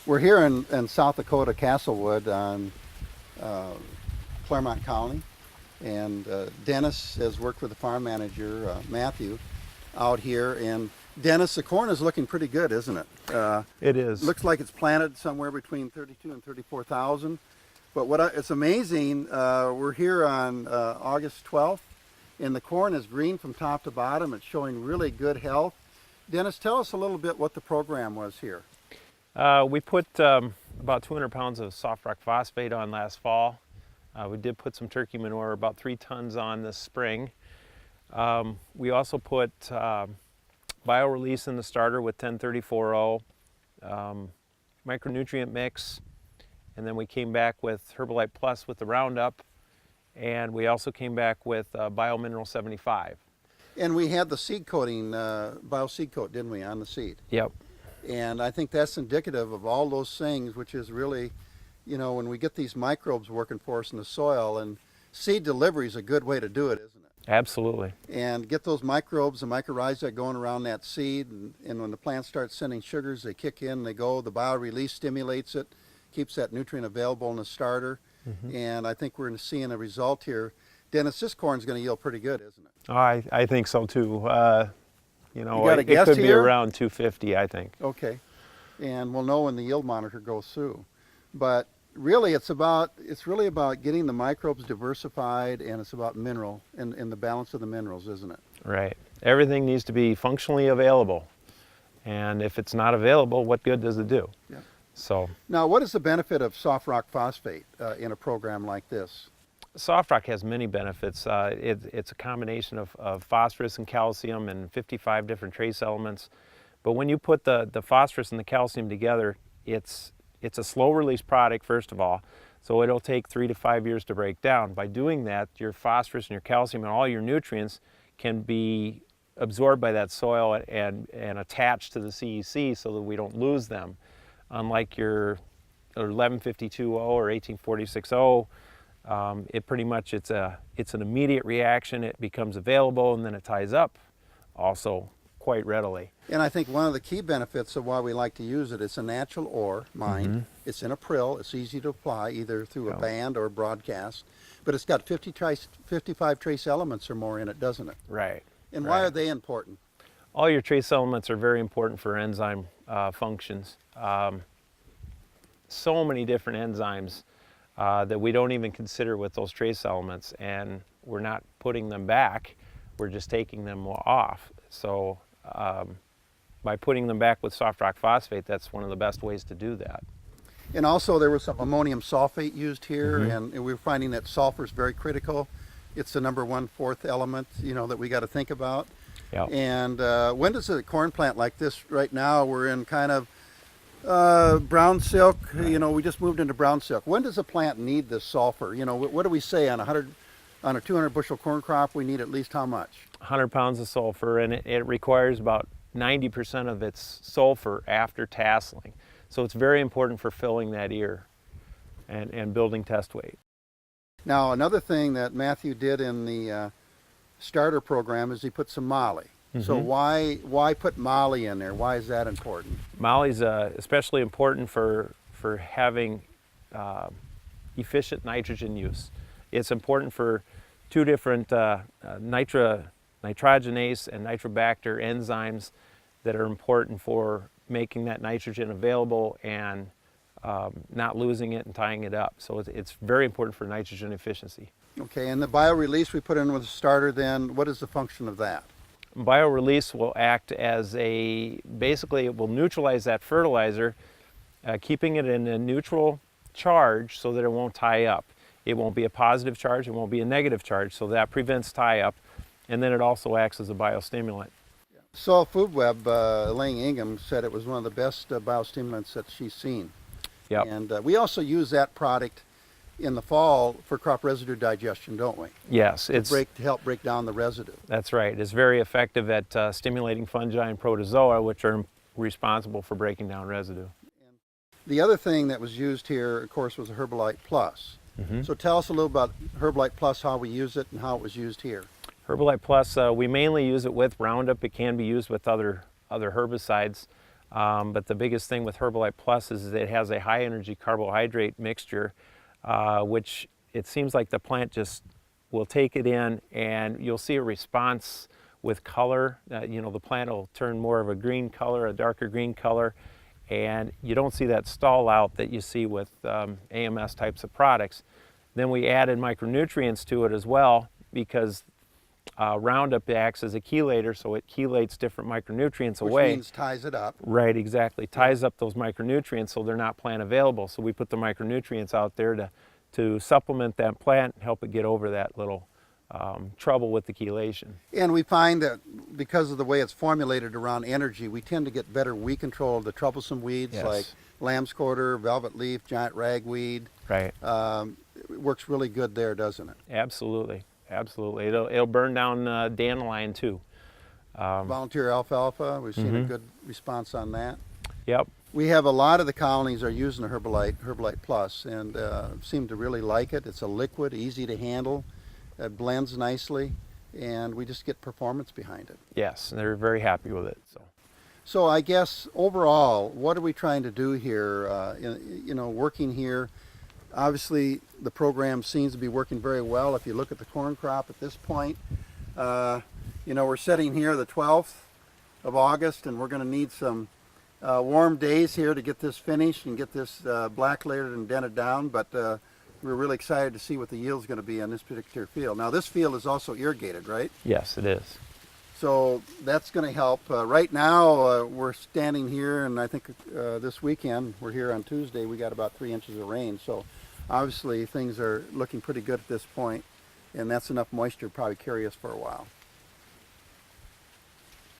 We're here in South Dakota, Castlewood on Clairmont Colony, and Dennis has worked with the farm manager, Matthew, out here. And Dennis, the corn is looking pretty good, isn't it? It is. Looks like it's planted somewhere between 32 and 34,000. But it's amazing, we're here on August 12th, and the corn is green from top to bottom. It's showing really good health. Dennis, tell us a little bit what the program was here. We put about 200 pounds of soft rock phosphate on last fall. We did put some turkey manure, about 3 tons on this spring. We also put bio-release in the starter with 10-34-0, micronutrient mix, and then we came back with Herbalite Plus with the Roundup, and we also came back with Biomineral 75. And we had the seed coating, bio-seed coat, didn't we, on the seed? Yep. And I think that's indicative of all those things, which is really, you know, when we get these microbes working for us in the soil, and seed delivery is a good way to do it, isn't it? Absolutely. And get those microbes, the mycorrhiza going around that seed, and when the plant starts sending sugars, they kick in, they go, the bio-release stimulates it, keeps that nutrient available in the starter, and I think we're seeing a result here. Dennis, this corn's going to yield pretty good, isn't it? Oh, I think so too. You know, You got a it guess could be here? around 250, I think. Okay, and we'll know when the yield monitor goes through. But really, it's really about getting the microbes diversified, and it's about mineral and the balance of the minerals, isn't it? Right. Everything needs to be functionally available, and if it's not available, what good does it do? Yeah. So Now, what is the benefit of soft rock phosphate in a program like this? soft rock has many benefits. It's a combination of phosphorus and calcium and 55 different trace elements. But when you put the phosphorus and the calcium together, it's a slow release product, first of all, so it'll take 3 to 5 years to break down. By doing that, your phosphorus and your calcium and all your nutrients can be absorbed by that soil and attached to the CEC so that we don't lose them. Unlike your 1152O or 1846O, it pretty much, it's an immediate reaction. It becomes available and then it ties up also quite readily. And I think one of the key benefits of why we like to use it, it's a natural ore mined. It's in a prill. It's easy to apply either through a band or a broadcast. But it's got 55 trace elements or more in it, doesn't it? Right. And why are they important? All your trace elements are very important for enzyme functions. So many different enzymes that we don't even consider with those trace elements, and we're not putting them back, we're just taking them off. So by putting them back with soft rock phosphate, that's one of the best ways to do that. And also there was some ammonium sulfate used here, and we're finding that sulfur is very critical. It's the number 1/4 element, you know, that we got to think about. Yep. And when does a corn plant like this, right now we're in kind of brown silk, you know, we just moved into brown silk. When does a plant need this sulfur? You know, what do we say on a 200 bushel corn crop, we need at least how much? 100 pounds of sulfur, and it requires about 90% of its sulfur after tasseling. So it's very important for filling that ear and building test weight. Now, another thing that Matthew did in the starter program is he put some molly. So why put molly in there? Why is that important? Molly's especially important for having efficient nitrogen use. It's important for 2 different nitrogenase and nitrobacter enzymes that are important for making that nitrogen available and not losing it and tying it up. So it's very important for nitrogen efficiency. Okay, and the bio-release we put in with the starter, then what is the function of that? Bio-release will act as basically it will neutralize that fertilizer, keeping it in a neutral charge so that it won't tie up. It won't be a positive charge, it won't be a negative charge, so that prevents tie-up, and then it also acts as a biostimulant. Soil Food Web, Elaine Ingham said it was one of the best biostimulants that she's seen. Yep. And we also use that product in the fall for crop residue digestion, don't we? Yes, To help break down the residue. That's right. It's very effective at stimulating fungi and protozoa, which are responsible for breaking down residue. And the other thing that was used here, of course, was Herbalite Plus. So tell us a little about Herbalite Plus, how we use it and how it was used here. Herbalite Plus, we mainly use it with Roundup. It can be used with other herbicides. But the biggest thing with Herbalife Plus is that it has a high energy carbohydrate mixture, which it seems like the plant just will take it in, and you'll see a response with color. The plant will turn more of a green color, a darker green color, and you don't see that stall out that you see with AMS types of products. Then we added micronutrients to it as well, because Roundup acts as a chelator, so it chelates different micronutrients away. Which means ties it up. Right, exactly. Ties up those micronutrients so they're not plant available. So we put the micronutrients out there to supplement that plant and help it get over that little trouble with the chelation. And we find that because of the way it's formulated around energy, we tend to get better weed control of the troublesome weeds Yes. like lamb's quarter, velvet leaf, giant ragweed. Right. It works really good there, doesn't it? Absolutely. Absolutely. It'll burn down dandelion too. Volunteer alfalfa, we've seen a good response on that. Yep. We have a lot of the colonies are using the Herbalife Plus, and seem to really like it. It's a liquid, easy to handle, it blends nicely, and we just get performance behind it. Yes, they're very happy with it. So I guess overall, what are we trying to do here? Working here, obviously the program seems to be working very well. If you look at the corn crop at this point, we're sitting here the 12th of August, and we're going to need some warm days here to get this finished and get this black layered and dented down. But we're really excited to see what the yield is going to be on this particular field. Now this field is also irrigated, right? Yes, it is. So that's going to help. Right now, we're standing here, and I think this weekend, we're here on Tuesday, we got about 3 inches of rain. So obviously things are looking pretty good at this point, and that's enough moisture to probably carry us for a while.